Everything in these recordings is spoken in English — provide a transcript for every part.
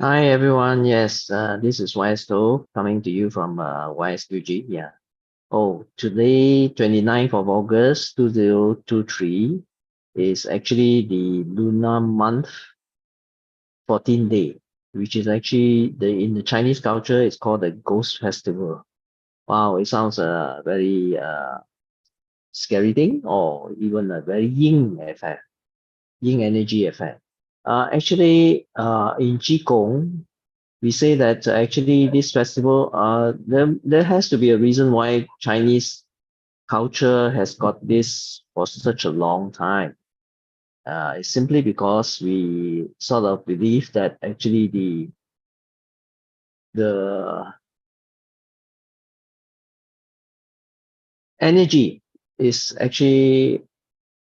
Hi everyone. Yes, this is YSQG coming to you from YSQG. Yeah. Oh, today, 29th of August 2023 is actually the lunar month 14th day, which is actually in the Chinese culture, it's called the Ghost Festival. Wow, it sounds a very scary thing, or even a very yin effect, yin energy effect. In Qigong, we say that actually this festival, there has to be a reason why Chinese culture has got this for such a long time. It's simply because we sort of believe that actually the energy is actually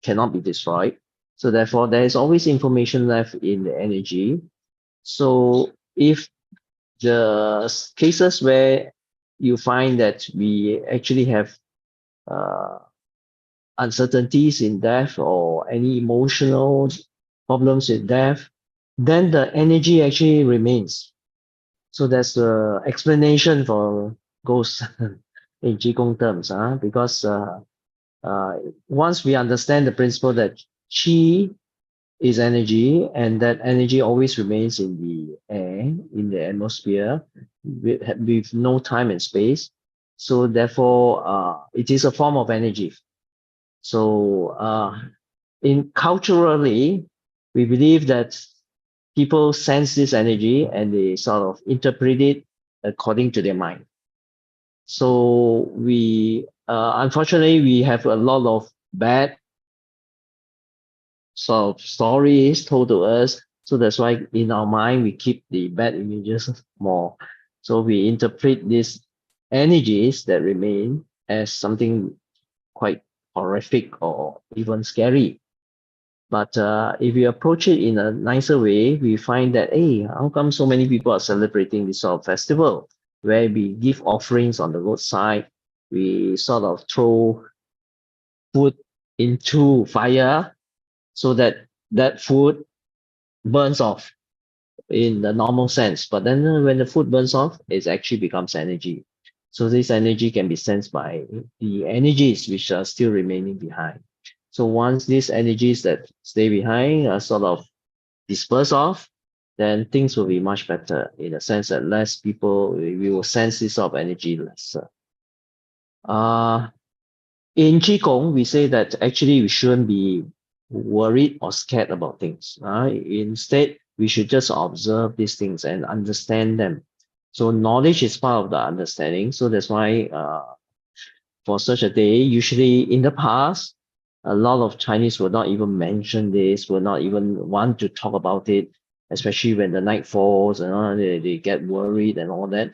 cannot be destroyed. So therefore, there is always information left in the energy. So if the cases where you find that we actually have uh, uncertainties in death or any emotional problems in death, then the energy actually remains. So that's the explanation for ghosts in Qigong terms, because uh, once we understand the principle that Qi is energy and that energy always remains in the air, in the atmosphere, with no time and space. So therefore, it is a form of energy. So in culturally, we believe that people sense this energy and they sort of interpret it according to their mind. So we unfortunately we have a lot of bad sort of stories told to us. So that's why in our mind we keep the bad images more. So we interpret these energies that remain as something quite horrific or even scary. But if we approach it in a nicer way, we find that, hey, how come so many people are celebrating this sort of festival where we give offerings on the roadside, we sort of throw food into fire so that that food burns off in the normal sense. But then when the food burns off, it actually becomes energy. So this energy can be sensed by the energies which are still remaining behind. So once these energies that stay behind are sort of disperse off, then things will be much better in the sense that less people, we will sense this sort of energy lesser. Uh, in Qigong, we say that actually we shouldn't be worried or scared about things. Instead, we should just observe these things and understand them. So knowledge is part of the understanding. So that's why for such a day, usually in the past, a lot of Chinese will not even mention this, will not even want to talk about it, especially when the night falls and they get worried and all that.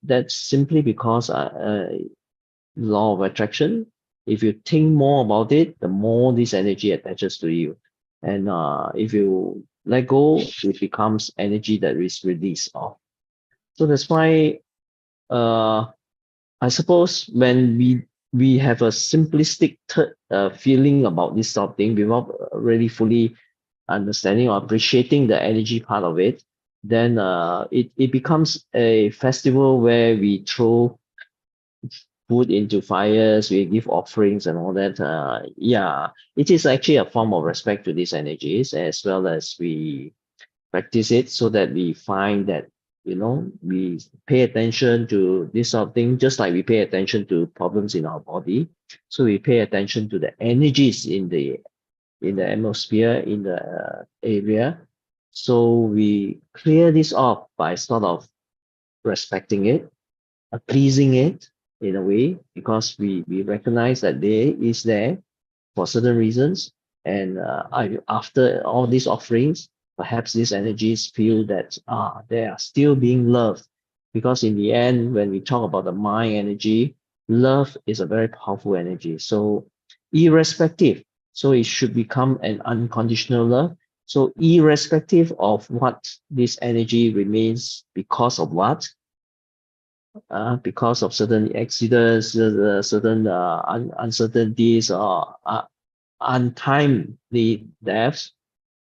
That's simply because law of attraction. If you think more about it, the more this energy attaches to you. And if you let go, it becomes energy that is released off. So that's why uh, I suppose when we have a simplistic feeling about this sort of thing without really fully understanding or appreciating the energy part of it, then it becomes a festival where we throw food into fires, we give offerings and all that. Yeah, it is actually a form of respect to these energies as well as we practice it so that we find that we pay attention to this sort of thing just like we pay attention to problems in our body. So we pay attention to the energies in the atmosphere in the area. So we clear this off by sort of respecting it, pleasing it in a way, because we recognize that they is there for certain reasons. And after all these offerings, perhaps these energies feel that they are still being loved. Because in the end, when we talk about the mind energy, love is a very powerful energy. So irrespective, so it should become an unconditional love. So irrespective of what this energy remains because of what, because of certain accidents, certain uncertainties or untimely deaths.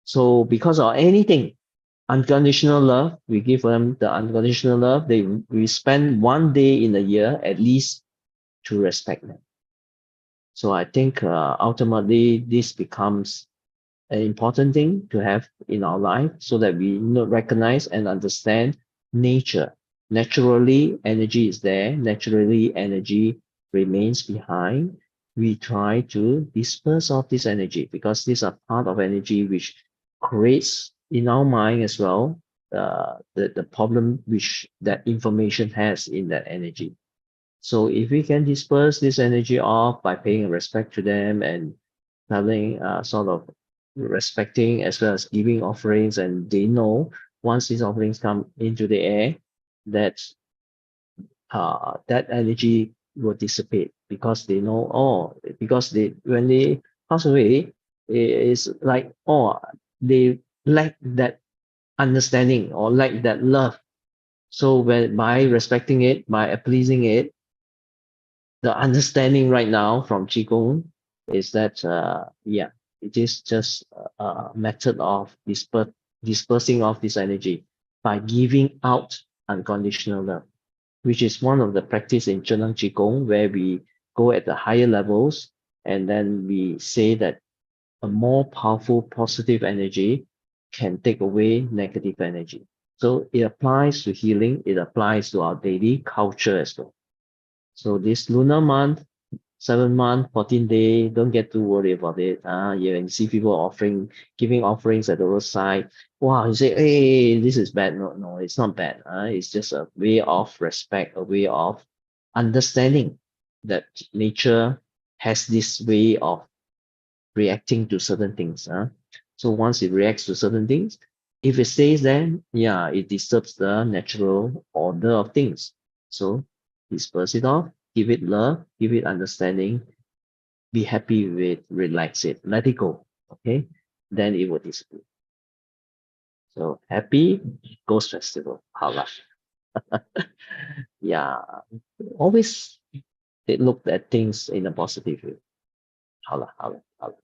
So because of anything, unconditional love. We give them the unconditional love. We spend one day in a year at least to respect them. So I think ultimately this becomes an important thing to have in our life so that we recognize and understand nature. Naturally, energy is there. Naturally, energy remains behind. We try to disperse of this energy because these are part of energy which creates in our mind as well the problem which that information has in that energy. So if we can disperse this energy off by paying respect to them and having sort of respecting as well as giving offerings, and they know once these offerings come into the air, that that energy will dissipate because they know, oh, because they when they pass away, it's like, oh, they lack that understanding or lack that love. So when by respecting it, by pleasing it, the understanding right now from Qigong is that, yeah, it is just a method of dispersing of this energy by giving out unconditional love, which is one of the practice in Zheneng Qigong, where we go at the higher levels and then we say that a more powerful positive energy can take away negative energy. So it applies to healing, it applies to our daily culture as well. So this lunar month, 7 month, 14 day, don't get too worried about it. You can see people offering, giving offerings at the roadside. Wow, you say, hey, this is bad. No, no, it's not bad. It's just a way of respect, a way of understanding that nature has this way of reacting to certain things. So once it reacts to certain things, if it stays there, yeah, it disturbs the natural order of things. So disperse it off, give it love, give it understanding, be happy with it, relax it, let it go. Okay, then it will disappear. So happy Ghost Festival. Hala. Yeah, always look at things in a positive way. Hala, hala, hala.